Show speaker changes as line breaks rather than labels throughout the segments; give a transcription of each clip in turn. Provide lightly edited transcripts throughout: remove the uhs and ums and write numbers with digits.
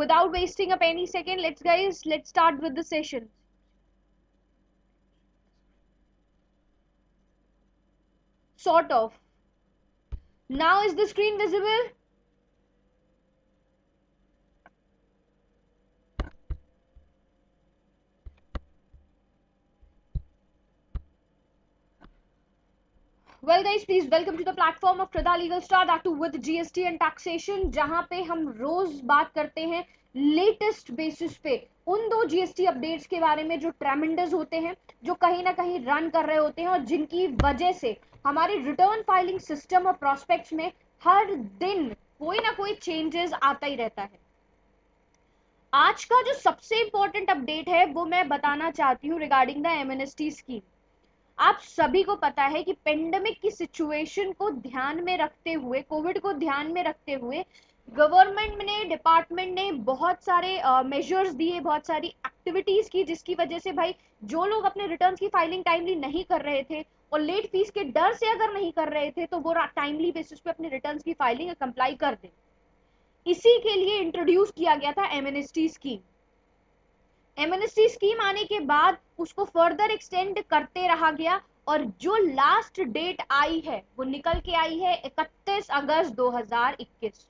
without wasting up any second, let's start with the session. Sort of. Now is the screen visible? Well guys, please welcome to the platform of Kridha Legal Star, that too with GST and taxation, जहां पे हम रोज बात करते हैं latest basis पे उन दो GST updates के बारे में जो ट्रेमेंडस होते हैं, जो कहीं ना कहीं रन कर रहे होते हैं और जिनकी वजह से हमारे रिटर्न फाइलिंग सिस्टम और प्रोस्पेक्ट्स में हर दिन कोई ना कोई चेंजेस आता ही रहता है। आज का जो सबसे इंपॉर्टेंट अपडेट है वो मैं बताना चाहती हूँ रिगार्डिंग द एमएनएसटी स्कीम। आप सभी को पता है कि पेंडेमिक की सिचुएशन को ध्यान में रखते हुए, कोविड को ध्यान में रखते हुए गवर्नमेंट ने, डिपार्टमेंट ने बहुत सारे मेजर्स दिए, बहुत सारी एक्टिविटीज की, जिसकी वजह से भाई जो लोग अपने रिटर्न्स की फाइलिंग टाइमली नहीं कर रहे थे और लेट फीस के डर से अगर नहीं कर रहे थे तो वो टाइमली बेसिस पे अपने रिटर्न्स की फाइलिंग कंप्लाई कर दें। इसी के लिए इंट्रोड्यूस किया गया था एमएनएसटी स्कीम। एमएनएसटी स्कीम आने के बाद उसको फर्दर एक्सटेंड करते रहा गया और जो लास्ट डेट आई है वो निकल के आई है 31 अगस्त 2021।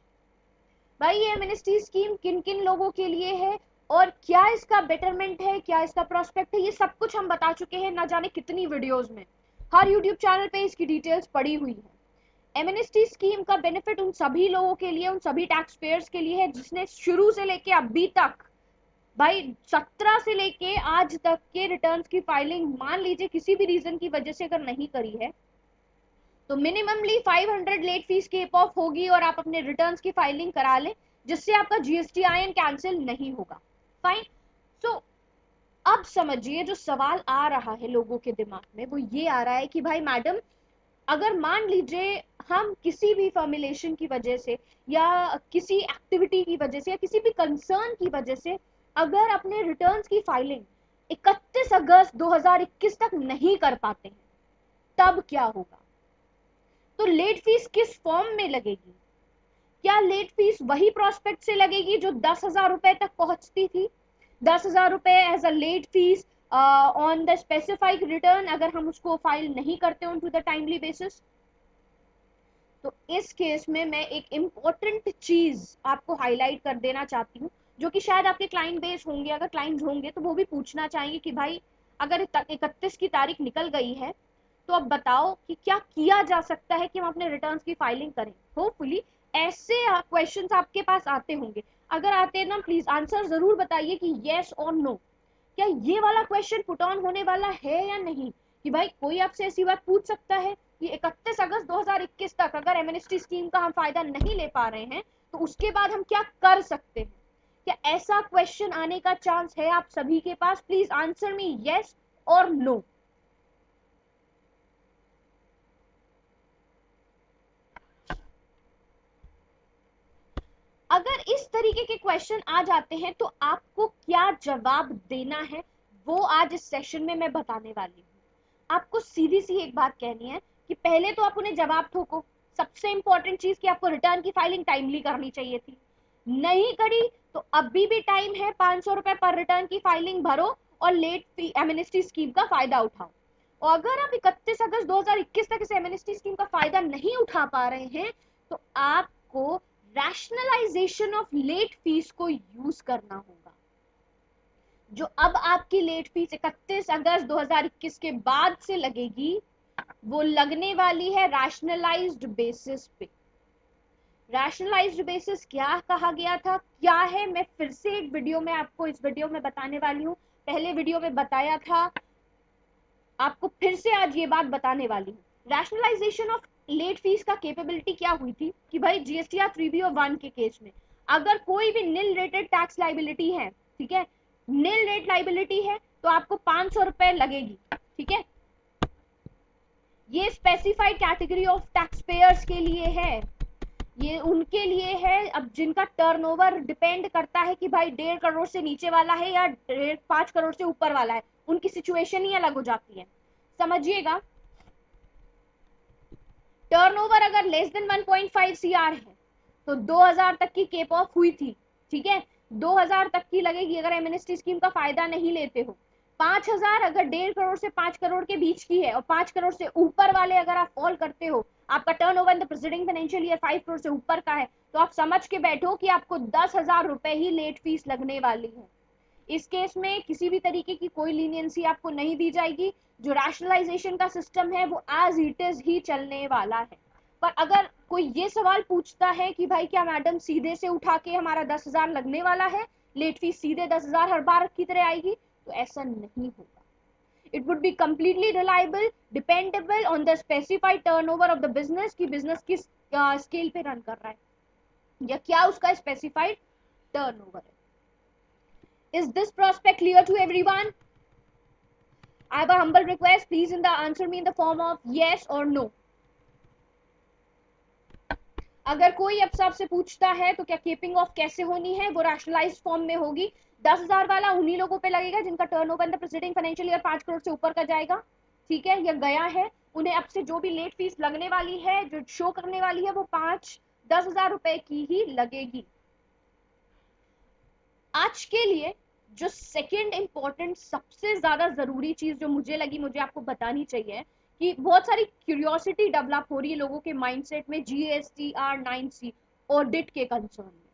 भाई ये एमएनएसटी स्कीम किन किन लोगों के लिए है और क्या इसका बेटरमेंट है, क्या इसका प्रोस्पेक्ट है, ये सब कुछ हम बता चुके हैं ना जाने कितनी वीडियोस में। हर यूट्यूब चैनल पे इसकी डिटेल्स पड़ी हुई है। एमएनएसटी स्कीम का बेनिफिट उन सभी लोगों के लिए, उन सभी टैक्स पेयर्स के लिए है जिसने शुरू से लेके अभी तक भाई 17 से लेके आज तक के रिटर्न्स की फाइलिंग मान लीजिए किसी भी रीजन की वजह से अगर नहीं करी है तो minimally 500 late fees cap of होगी और आप अपने रिटर्न्स की फाइलिंग करा लें, जिससे आपका जीएसटीआईएन कैंसिल नहीं होगा। फाइन। सो अब समझिए जो सवाल आ रहा है लोगों के दिमाग में वो ये आ रहा है कि भाई मैडम, अगर मान लीजिए हम किसी भी फॉर्मुलेशन की वजह से या किसी एक्टिविटी की वजह से या किसी भी कंसर्न की वजह से अगर अपने रिटर्न्स की फाइलिंग 31 अगस्त 2021 तक नहीं कर पाते हैं तब क्या होगा? तो लेट फीस किस फॉर्म में लगेगी? क्या लेट फीस वही प्रोस्पेक्ट से लगेगी जो 10,000 रुपए तक पहुंचती थी? 10,000 रुपए as a late fees on the specified return अगर हम उसको फाइल नहीं करते on to the timely basis. तो इस केस में मैं एक इम्पोर्टेंट चीज आपको हाईलाइट कर देना चाहती हूँ, जो कि शायद आपके क्लाइंट बेस होंगे, अगर क्लाइंट होंगे तो वो भी पूछना चाहेंगे कि भाई अगर 31 की तारीख निकल गई है तो अब बताओ कि क्या किया जा सकता है कि हम अपने रिटर्न्स की फाइलिंग करें। होपफुली ऐसे क्वेश्चंस आपके पास आते होंगे। अगर आते हैं ना प्लीज आंसर जरूर बताइए कि येस और नो। क्या ये वाला क्वेश्चन पुट ऑन होने वाला है या नहीं कि भाई कोई आपसे ऐसी बात पूछ सकता है कि 31 अगस्त 2021 तक अगर एमएनएसटी स्कीम का हम फायदा नहीं ले पा रहे हैं तो उसके बाद हम क्या कर सकते हैं? क्या ऐसा क्वेश्चन आने का चांस है आप सभी के पास? प्लीज आंसर मी येस और नो। अगर इस तरीके के क्वेश्चन आ जाते हैं तो आपको क्या जवाब देना है वो आज इस सेशन में मैं बताने वाली हूँ। आपको सीधी सी एक बात कहनी है कि पहले तो आप उन्हें जवाब ठोको। सबसे इंपॉर्टेंट चीज कि आपको रिटर्न की फाइलिंग टाइमली करनी चाहिए थी, नहीं करी तो अभी भी टाइम है। 500 रुपए पर रिटर्न की फाइलिंग भरो और लेट एमएनएसटी स्कीम का फायदा उठाओ। और अगर आप 31 अगस्त 2021 तक इस एमएनएसटी स्कीम का फायदा नहीं उठा पा रहे हैं तो आपको रैशनलाइजेशन ऑफ लेट फीस को यूज करना होगा। जो अब आपकी लेट फीस 31 अगस्त 2021 के बाद से लगेगी वो लगने वाली है रैशनलाइज्ड बेसिस पे। रैशनलाइज्ड बेसिस क्या कहा गया था, क्या है, मैं फिर से एक वीडियो में आपको इस वीडियो में बताने वाली हूँ। पहले वीडियो में बताया था, आपको फिर से आज ये बात बताने वाली हूँ। रैशनलाइजेशन ऑफ लेट फीस का कैपेबिलिटी क्या हुई थी कि भाई जीएसटीआर 3B और 1 के केस में अगर कोई भी नील रेटेड टैक्स लाइबिलिटी है, ठीक है, नील रेट लाइबिलिटी है तो आपको 500 रुपए लगेगी। ठीक है, ये specified category of tax payers के लिए है, ये उनके लिए है अब जिनका टर्नओवर डिपेंड करता है कि भाई 1.5 करोड़ से नीचे वाला है या 5 करोड़ से ऊपर वाला है, उनकी सिचुएशन ही अलग हो जाती है। समझिएगा, टर्नओवर अगर लेस देन 1.5 CR है तो 2000 तक की केप ऑफ हुई थी। ठीक है, 2,000 तक की लगेगी अगर एमएनएसटी स्कीम का फायदा नहीं लेते हो। 5,000 अगर 1.5 करोड़ से 5 करोड़ के बीच की है और 5 करोड़ से ऊपर वाले अगर आप फॉल करते हो, आपका turnover in the president financial year 5 crore से ऊपर का है, तो आप समझ के बैठो कि आपको 10,000 रुपए ही लेट फीस लगने वाली है। इस केस में किसी भी तरीके की कोई लीनियंसी आपको नहीं दी जाएगी। जो रैशनलाइजेशन का सिस्टम है वो एज इट इज ही चलने वाला है। पर अगर कोई ये सवाल पूछता है कि भाई क्या मैडम सीधे से उठा के हमारा 10,000 लगने वाला है, लेट फीस सीधे 10,000 हर बार की तरह आएगी, तो ऐसा नहीं होगा। It would be completely reliable, dependable on the specified turnover of the business कि business किस स्केल पे रन कर रहा है या क्या उसका स्पेसिफाइड टर्नओवर है। Is this prospect clear to everyone? I have a humble request. Please answer me in the form of yes or no. अगर कोई अब आपसे पूछता है तो क्या कीपिंग ऑफ कैसे होनी है, वो रैशनलाइज्ड फॉर्म में होगी। 10,000 वाला उन्हीं लोगों पे लगेगा जिनका turnover in the president financial year 5 crore से ऊपर का जाएगा, ठीक है, या गया है। उन्हें अब से जो भी लेट फीस लगने वाली है, जो शो करने वाली है, वो 5-10,000 रुपए की ही लगेगी। आज के लिए जो सेकंड इंपॉर्टेंट सबसे ज्यादा जरूरी चीज जो मुझे लगी मुझे आपको बतानी चाहिए कि बहुत सारी क्यूरियोसिटी डेवलप हो रही है लोगों के माइंडसेट में जीएसटीआर 9C ऑडिट के कंसर्न में,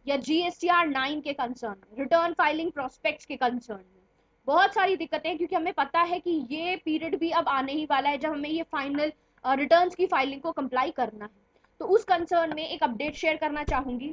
या जीएसटीआर 9 के कंसर्न में, रिटर्न फाइलिंग प्रोस्पेक्ट्स के कंसर्न में बहुत सारी दिक्कतें, क्योंकि हमें पता है कि ये पीरियड भी अब आने ही वाला है जब हमें ये फाइनल रिटर्न्स की फाइलिंग को कंप्लाई करना है। तो उस कंसर्न में एक अपडेट शेयर करना चाहूंगी।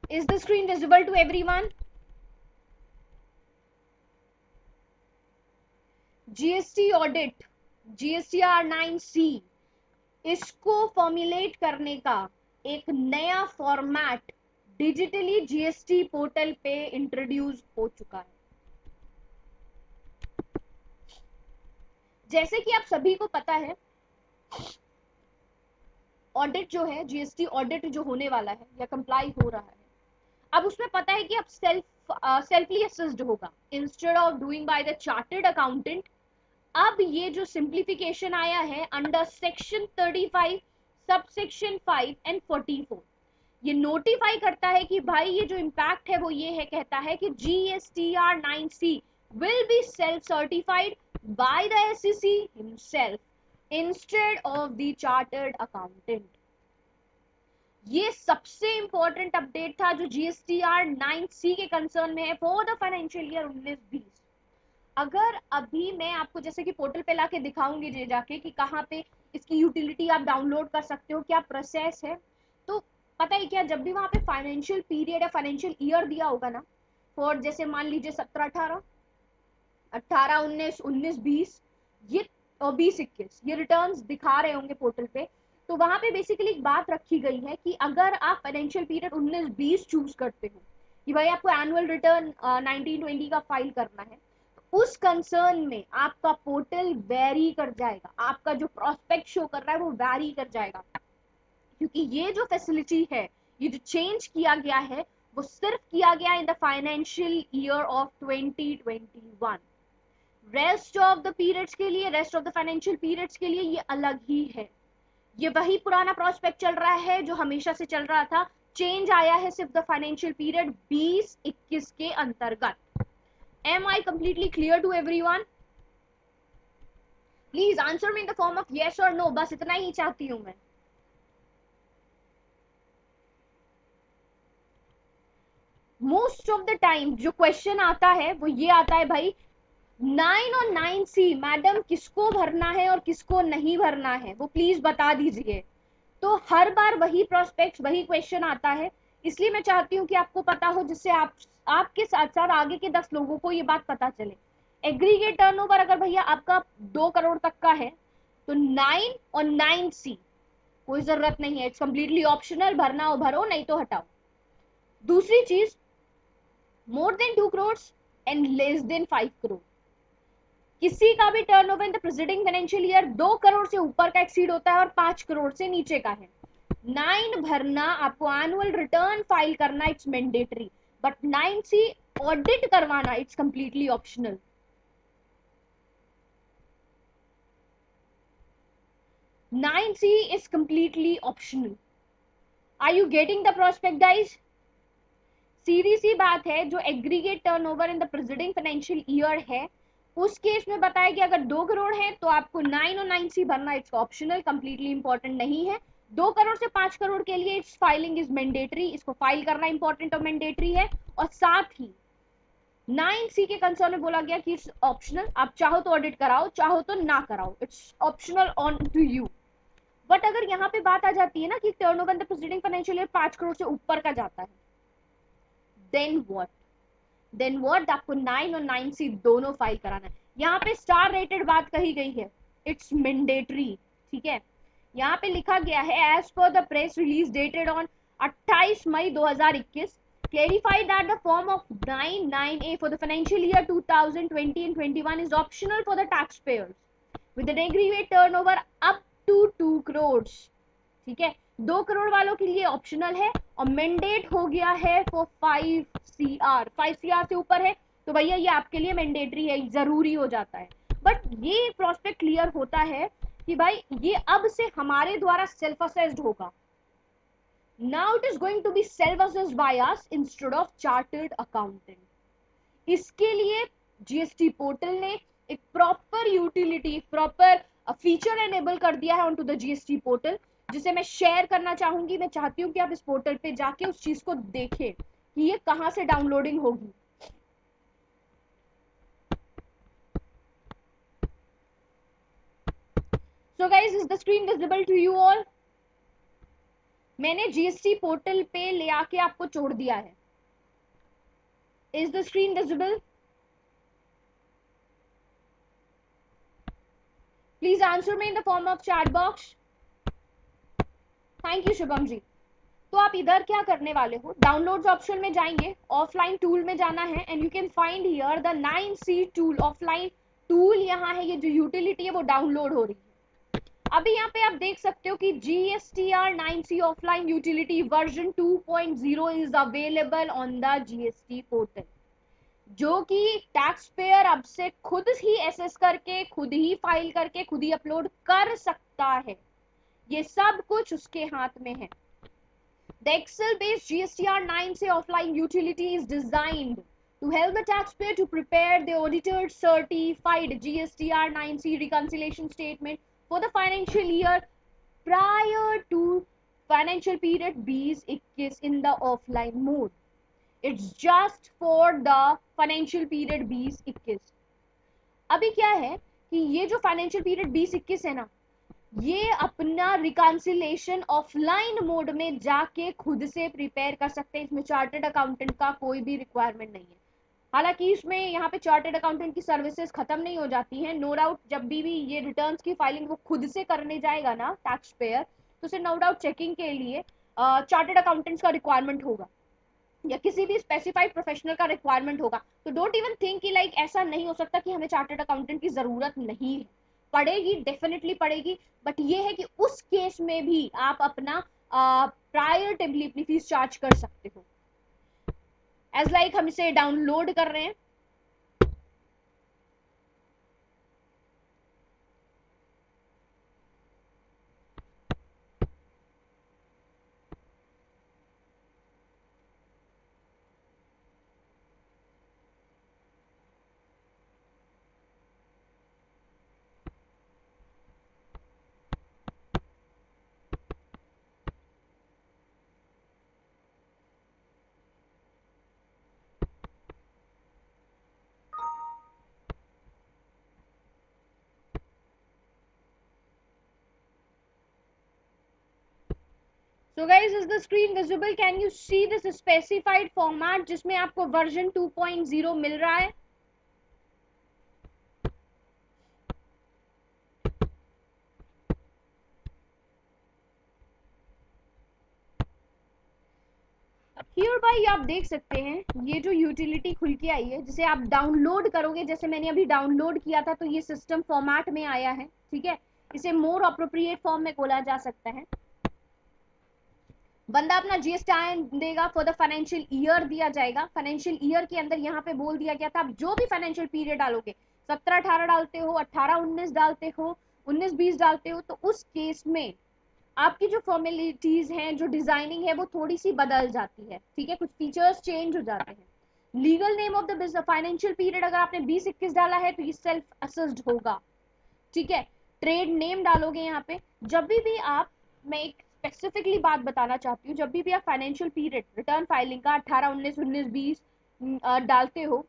Is the screen visible to everyone? GST audit, GSTR 9C, इसको फॉर्मुलेट करने का एक नया फॉर्मेट डिजिटली जीएसटी पोर्टल पे इंट्रोड्यूस हो चुका है। जैसे कि आप सभी को पता है, ऑडिट जो है, जीएसटी ऑडिट जो होने वाला है या कंप्लाई हो रहा है, अब उसमें पता है कि अब सेल्फली असिस्ड होगा instead of doing by the chartered accountant. अब ये जो सिंप्लीफिकेशन आया है under section 35 sub section 5 and 44, ये नोटिफाई करता है कि भाई ये जो इम्पैक्ट है वो ये है, कहता है कि GSTR 9C will be self certified by the SEC himself instead of the chartered accountant. ये सबसे इंपॉर्टेंट अपडेट था जो जीएसटीआर 9C के कंसर्न में है फॉर द फाइनेंशियल ईयर 19-20। अगर अभी मैं आपको जैसे कि पोर्टल पे लाके दिखाऊंगी जे जाके कि कहाँ पे इसकी यूटिलिटी आप डाउनलोड कर सकते हो, क्या प्रोसेस है, तो पता है क्या, जब भी वहां पे फाइनेंशियल पीरियड या फाइनेंशियल ईयर दिया होगा ना, फॉर जैसे मान लीजिए 17-18, 18-19, 19-20, ये और 20-21 ये रिटर्न्स दिखा रहे होंगे पोर्टल पे, तो वहां पे बेसिकली एक बात रखी गई है कि अगर आप फाइनेंशियल पीरियड 19-20 चूज करते हो कि भाई आपको एनुअल रिटर्न 19-20 का फाइल करना है, उस कंसर्न में आपका पोर्टल वेरी कर जाएगा, आपका जो प्रोस्पेक्ट शो कर रहा है वो वेरी कर जाएगा, क्योंकि ये जो फैसिलिटी है, ये जो चेंज किया गया है, वो सिर्फ किया गया इन the financial year of 2021। Rest of the periods के लिए, rest of the financial periods के लिए ये अलग ही है। ये वही पुराना प्रोस्पेक्ट चल रहा है जो हमेशा से चल रहा था, चेंज आया है सिर्फ द फाइनेंशियल पीरियड 20-21 के अंतर्गत। Am I completely clear to everyone? Please answer me in the form of yes or no. बस इतना ही चाहती हूं मैं। मोस्ट ऑफ द टाइम जो क्वेश्चन आता है वो ये आता है, भाई 9 और 9C मैडम किसको भरना है और किसको नहीं भरना है, वो प्लीज बता दीजिए। तो हर बार वही प्रोस्पेक्ट वही क्वेश्चन आता है, इसलिए मैं चाहती हूँ कि आपको पता हो, जिससे आपके साथ साथ आगे के 10 लोगों को ये बात पता चले। एग्रीगेट टर्नओवर अगर भैया आपका 2 करोड़ तक का है तो 9 और 9C कोई जरूरत नहीं है, इट्स कंप्लीटली ऑप्शनल, भरना हो भरो नहीं तो हटाओ। दूसरी चीज, more than 2 crore and less than 5 crore, किसी का भी turnover in the preceding financial year 2 crore से ऊपर का एक्सीड होता है और 5 करोड़ से नीचे का है। 9 भरना, आपको एनुअल रिटर्न फाइल करना, it's mandatory, but 9C audit करवाना it's completely optional. 9C is completely optional. Are you getting the prospect, guys? सीधी सी बात है, जो aggregate turnover in the preceding financial year है, उस केस में बताया कि अगर 2 करोड़ है तो आपको 9 और 9C भरना इट्स ऑप्शनल, कंप्लीटली इंपॉर्टेंट नहीं है। 2 करोड़ से 5 करोड़ के लिए इट्स फाइलिंग इज मैंडेटरी, इसको फाइल करना इंपॉर्टेंट और मैंडेटरी है। और साथ ही 9C के कंसर्न में बोला गया कि इट्स ऑप्शनल, आप चाहो तो ऑडिट कराओ, चाहो तो ना कराओ, it's optional on to you. But अगर यहाँ पे बात आ जाती है ना कि turnover in the preceding financial year 5 crore से ऊपर का जाता है, देन व्हाट? Then what? आपको 9 और 9C दोनों फाइल कराना है। यहाँ पे स्टार रेटेड बात कही गई है, इट्स मैंडेटरी, ठीक है। यहाँ पे लिखा गया है, as per the press release dated on 28 May 2021 clarified that the form of 99A for the financial year 2020 and 21 is optional for the taxpayers with an aggregate turnover up to 2 crores, ठीक है। 2 करोड़ वालों के लिए optional है और mandate हो गया है फॉर 5 CR। 5 CR से ऊपर है तो भैया ये आपके लिए मैंडेटरी है, जरूरी हो जाता है। बट ये प्रोस्पेक्ट क्लियर होता है कि भाई ये अब से हमारे द्वारा सेल्फ असेस्ड होगा। Now it is going to be self assessed by us instead of chartered accountant. इसके लिए जीएसटी पोर्टल ने एक proper utility, proper feature enable कर दिया है on to the GST portal, जिसे मैं शेयर करना चाहूंगी। मैं चाहती हूँ कि आप इस पोर्टल पे जाके उस चीज को देखें कि ये कहां से डाउनलोडिंग होगी। So guys, is the screen visible to you all? मैंने जीएसटी पोर्टल पे ले आके आपको छोड़ दिया है। Is the screen visible? Please answer me in the form of chat box. Thank you Shubham ji. तो आप इधर क्या करने वाले हो, डाउनलोड्स ऑप्शन में जाएंगे, ऑफलाइन टूल में जाना है and you can find here the 9C tool. Offline tool यहाँ है, ये जो यूटिलिटी है वो डाउनलोड हो रही है। अभी यहाँ पे आप देख सकते हो कि GSTR 9C offline utility version 2.0 is available on the GST portal, जो कि टैक्स पेयर अब से खुद ही एसेस करके, खुद ही फाइल करके, खुद ही अपलोड कर सकता है। ये सब कुछ उसके हाथ में है। The Excel-based GSTR 9C offline utility is designed to help the taxpayer to prepare the audited certified GSTR 9C reconciliation statement for the financial year prior to financial period 2021 in the offline mode. It's just for the financial period 2021। अभी क्या है कि ये जो financial period 2021 है ना, ये अपना रिकॉन्सिलेशन ऑफलाइन मोड में जाके खुद से प्रिपेयर कर सकते हैं। इसमें चार्टर्ड अकाउंटेंट का कोई भी रिक्वायरमेंट नहीं है। हालांकि इसमें यहाँ पे चार्टर्ड अकाउंटेंट की सर्विसेज खत्म नहीं हो जाती हैं, नो डाउट। जब भी ये रिटर्न्स की फाइलिंग वो खुद से करने जाएगा ना टैक्स पेयर, तो उसे नो डाउट चेकिंग के लिए चार्टर्ड अकाउंटेंट्स का रिक्वायरमेंट होगा या किसी भी स्पेसिफाइड प्रोफेशनल का रिक्वायरमेंट होगा। तो डोंट इवन थिंक कि लाइक ऐसा नहीं हो सकता कि हमें चार्टर्ड अकाउंटेंट की जरूरत नहीं है। पड़ेगी, डेफिनेटली पड़ेगी, बट ये है कि उस केस में भी आप अपना प्रायर टेबली अपनी फीस चार्ज कर सकते हो। एज लाइक हम इसे डाउनलोड कर रहे हैं। So guys, is the screen visible? Can you see this specified format जिसमें आपको वर्जन 2.0 मिल रहा है? हियर बाय आप देख सकते हैं ये जो यूटिलिटी खुल के आई है, जिसे आप डाउनलोड करोगे, जैसे मैंने अभी डाउनलोड किया था तो ये सिस्टम फॉर्मेट में आया है, ठीक है। इसे मोर अप्रोप्रिएट फॉर्म में खोला जा सकता है। बंदा अपना जीएसटी देगा फॉर द फाइनेंशियल ईयर दिया जाएगा। फाइनेंशियल ईयर के अंदर यहाँ पे बोल दिया गया था आप जो भी फाइनेंशियल पीरियड डालोगे, 17-18 डालते हो, 18-19 डालते हो, 19-20 डालते हो, तो उस केस में आपकी जो फॉर्मेलिटीज हैं, जो डिजाइनिंग है, वो थोड़ी सी बदल जाती है, ठीक है। कुछ फीचर्स चेंज हो जाते हैं। Legal name of the business financial period अगर आपने 20-21 डाला है तो ये सेल्फ असेस्ड होगा, ठीक है। ट्रेड नेम डालोगे यहाँ पे। जब भी आप, मैं एक स्पेसिफिकली बात बताना चाहती हूँ, जब भी आप फाइनेंशियल पीरियड रिटर्न फाइलिंग का 18-19, 19-20 डालते हो,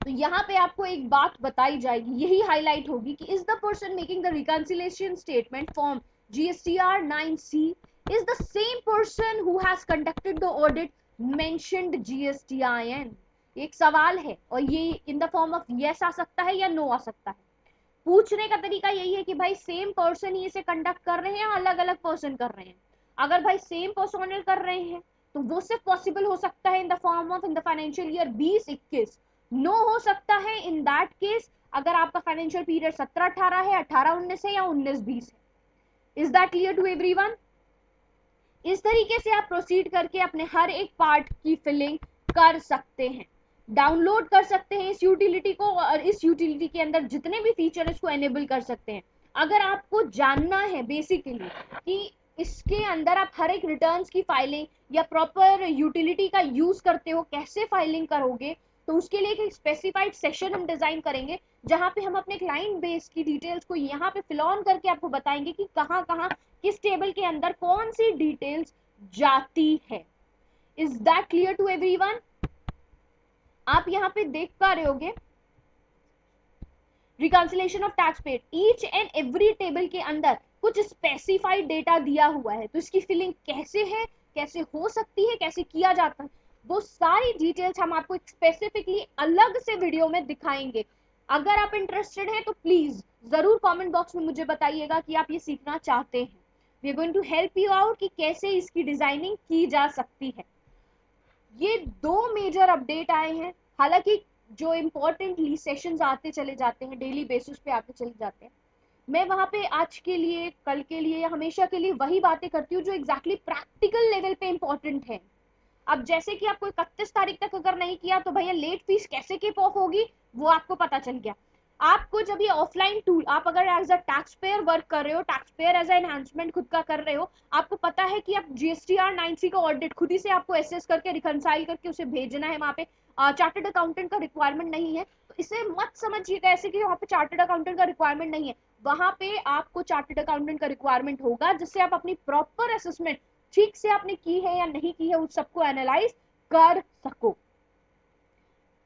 तो यहाँ पे आपको एक बात बताई जाएगी, यही हाईलाइट होगी कि is the person making the reconciliation statement form GSTR 9C is the same person who has conducted the audit mentioned GSTIN। एक सवाल है और ये in the form of yes आ सकता है या नो आ सकता है। पूछने का तरीका यही है कि भाई सेम पर्सन ही इसे कंडक्ट कर रहे हैं या अलग अलग पर्सन कर रहे हैं। अगर भाई सेम पर्सनल कर रहे हैं तो वो सिर्फ पॉसिबल हो सकता है in the form of in the financial year 20-21। No हो सकता है इन दैट केस अगर आपका फाइनेंशियल पीरियड 17-18 है, 18-19 है या 19-20 है। Is that clear to everyone? इस तरीके से आप प्रोसीड करके अपने हर एक पार्ट की फिलिंग कर सकते हैं, डाउनलोड कर सकते हैं इस यूटिलिटी को, और इस यूटिलिटी के अंदर जितने भी फीचर इसको एनेबल कर सकते हैं। अगर आपको जानना है बेसिकली कि इसके अंदर आप हर एक रिटर्न्स की फाइलिंग या प्रॉपर यूटिलिटी का यूज करते हो, कैसे फाइलिंग करोगे, तो उसके लिए एक स्पेसिफाइड सेशन हम डिजाइन करेंगे जहां पे हम अपने क्लाइंट बेस की डिटेल्स को यहाँ पे फिल ऑन करके आपको बताएंगे कि कहाँ कहाँ किस टेबल के अंदर कौन सी डिटेल्स जाती है। Is that clear to everyone? आप यहाँ पे देख पा रहे होगे reconciliation of tax paid, each and every table के अंदर कुछ स्पेसिफाइड डेटा दिया हुआ है, तो इसकी फिलिंग कैसे है, कैसे हो सकती है, कैसे किया जाता है, वो सारी डिटेल्स हम आपको स्पेसिफिकली अलग से वीडियो में दिखाएंगे। अगर आप इंटरेस्टेड हैं तो प्लीज जरूर कमेंट बॉक्स में मुझे बताइएगा कि आप ये सीखना चाहते हैं। We are going to help you out कि कैसे इसकी डिजाइनिंग की जा सकती है। ये 2 मेजर अपडेट आए हैं। हालांकि जो इंपॉर्टेंटली सेशंस आते चले जाते हैं, डेली बेसिस पे आते चले जाते हैं, मैं वहां पे आज के लिए, कल के लिए या हमेशा के लिए वही बातें करती हूँ जो एग्जैक्टली प्रैक्टिकल लेवल पे इंपॉर्टेंट है। अब जैसे कि आपको 31 तारीख तक अगर नहीं किया तो भैया लेट फीस कैसे कीप ऑफ होगी वो आपको पता चल गया। आपको जब ये ऑफलाइन टूल, आप अगर as a tax payer work कर रहे हो, tax payer as a enhancement खुद का कर रहे हो, आपको पता है कि आप GSTR 9C का ऑडिट खुद ही से आपको एसेस करके रिकंसाइल करके उसे भेजना है। वहां पे चार्टर्ड अकाउंटेंट का रिक्वायरमेंट नहीं है, तो इसे मत समझिएगा ऐसे कि वहां पे चार्टर्ड अकाउंटेंट का रिक्वायरमेंट नहीं है। वहां पे आपको चार्टर्ड अकाउंटेंट का रिक्वायरमेंट होगा जिससे आप अपनी प्रॉपर असेसमेंट ठीक से आपने की है या नहीं की है उस सबको एनालाइज कर सको।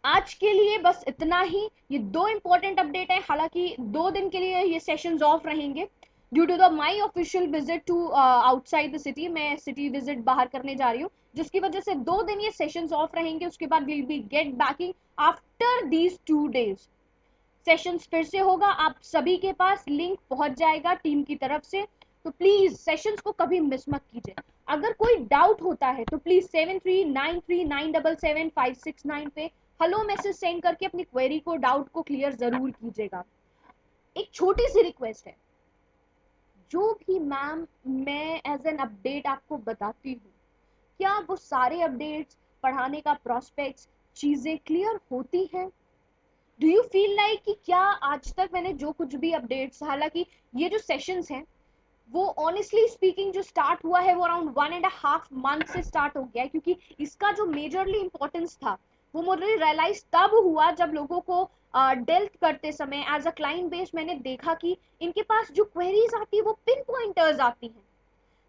आज के लिए बस इतना ही। ये 2 इंपॉर्टेंट अपडेट है। हालांकि 2 दिन के लिए ये सेशंस ऑफ रहेंगे due to the my official visit to outside the city. मैं सिटी विजिट बाहर करने जा रही हूँ, जिसकी वजह से 2 दिन ये सेशंस ऑफ रहेंगे। उसके बाद will be get backing after these 2 days. Sessions फिर से होगा, आप सभी के पास लिंक पहुंच जाएगा टीम की तरफ से, तो प्लीज सेशंस को कभी मिस मत कीजिए। अगर कोई डाउट होता है तो प्लीज 7393977569 पे हेलो मैसेज सेंड करके अपनी क्वेरी को, डाउट को क्लियर जरूर कीजिएगा। एक छोटी सी रिक्वेस्ट है, जो भी मैम मैं एज एन अपडेट आपको बताती हूँ, क्या वो सारे अपडेट्स, पढ़ाने का प्रोस्पेक्ट्स, चीजें क्लियर होती हैं? डू यू फील लाइक कि क्या आज तक मैंने जो कुछ भी अपडेट्स, हालांकि ये जो सेशंस हैं वो ऑनेस्टली स्पीकिंग जो स्टार्ट हुआ है वो अराउंड 1.5 मंथ से स्टार्ट हो गया है, क्योंकि इसका जो मेजरली इंपॉर्टेंस था वो मुझे रियलाइज तब हुआ जब लोगों को डेल्ट करते समय एज अ क्लाइंट बेस मैंने देखा कि इनके पास जो क्वेरीज आती है वो पिन पॉइंटर्स आती हैं।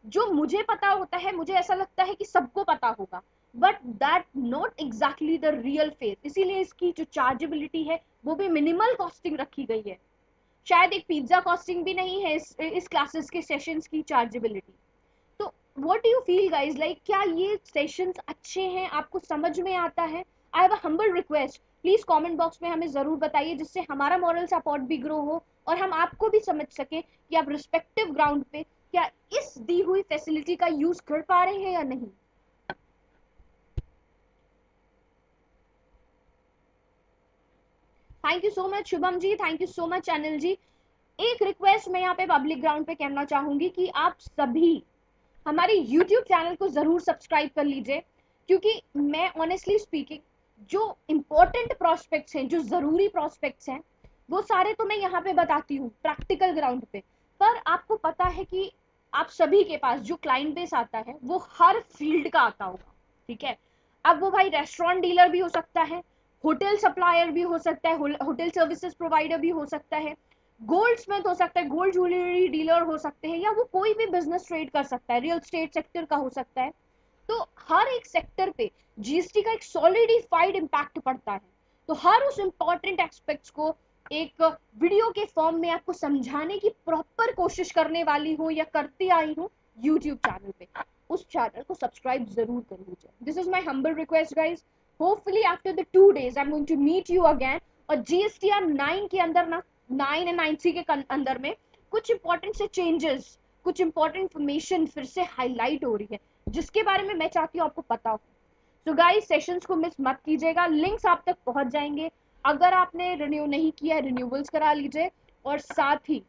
जो मुझे पता होता है, मुझे ऐसा लगता है कि सबको पता होगा, but that not exactly the real face. इसीलिए इसकी जो चार्जेबिलिटी है वो भी मिनिमल कॉस्टिंग रखी गई है। शायद एक पिज्जा कॉस्टिंग भी नहीं है इस क्लासेस के सेशंस की चार्जेबिलिटी। तो what do you feel guys, like क्या ये सेशंस अच्छे हैं, आपको समझ में आता है? I have a humble request, please comment box में हमें जरूर बताइए, जिससे हमारा मॉरल सपोर्ट भी ग्रो हो और हम आपको भी समझ सके कि आप रिस्पेक्टिव ग्राउंड पे क्या इस दी हुई फैसिलिटी का यूज कर पा रहे हैं या नहीं। Thank you so much Shubham ji, thank you so much Anil ji. एक रिक्वेस्ट मैं यहाँ पे पब्लिक ग्राउंड पे करना चाहूंगी कि आप सभी हमारे YouTube चैनल को जरूर सब्सक्राइब कर लीजिए, क्योंकि मैं ऑनेस्टली स्पीकिंग जो इंपॉर्टेंट प्रोस्पेक्ट्स हैं, जो जरूरी प्रोस्पेक्ट्स हैं, वो सारे तो मैं यहाँ पे बताती हूँ प्रैक्टिकल ग्राउंड पे। पर आपको पता है कि आप सभी के पास जो क्लाइंट बेस आता है वो हर फील्ड का आता होगा, ठीक है। अब वो भाई रेस्टोरेंट डीलर भी हो सकता है, होटल सप्लायर भी हो सकता है, होटल सर्विसेज प्रोवाइडर भी हो सकता है, गोल्ड स्मिथ हो सकता है, गोल्ड ज्वेलरी डीलर हो सकते हैं, या वो कोई भी बिजनेस ट्रेड कर सकता है, रियल स्टेट सेक्टर का हो सकता है। तो हर एक सेक्टर पे जीएसटी का एक सॉलिडिफाइड इम्पैक्ट पड़ता है। तो हर उस इंपॉर्टेंट एस्पेक्ट्स को एक वीडियो के फॉर्म में आपको समझाने की प्रॉपर कोशिश करने वाली हूँ या करती आई हूँ यूट्यूब चैनल पे। उस चैनल को सब्सक्राइब जरूर कर लीजिए। This is my humble request guys. Hopefully after the 2 days I am going to meet you again. और जीएसटीआर 9 के अंदर ना, 9 एंड 9C के अंदर में कुछ इंपॉर्टेंट से चेंजेस, कुछ इंपॉर्टेंट इंफॉर्मेशन फिर से हाईलाइट हो रही है, जिसके बारे में मैं चाहती हूँ आपको पता हो। सो गाइस, सेशंस को मिस मत कीजिएगा, लिंक्स आप तक पहुंच जाएंगे। अगर आपने रिन्यू नहीं किया, रिन्यूअल्स करा लीजिए, और साथ ही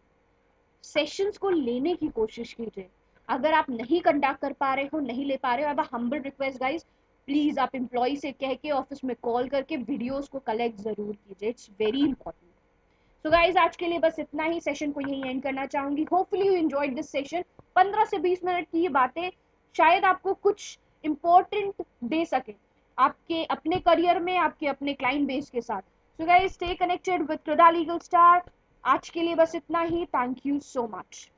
सेशंस को लेने की कोशिश कीजिए। अगर आप नहीं कंडक्ट कर पा रहे हो, नहीं ले पा रहे हो, I have a humble request guys, please आप एम्प्लॉय से कह के ऑफिस में कॉल करके वीडियोस को कलेक्ट जरूर कीजिए, it's very important. So guys, आज के लिए बस इतना ही, सेशन को यही एंड करना चाहूंगी। Hopefully you enjoyed this session. 15 से 20 मिनट की ये बातें शायद आपको कुछ इंपॉर्टेंट दे सके आपके अपने करियर में, आपके अपने क्लाइंट बेस के साथ। So guys, stay connected with Krida legal star. आज के लिए बस इतना ही। Thank you so much.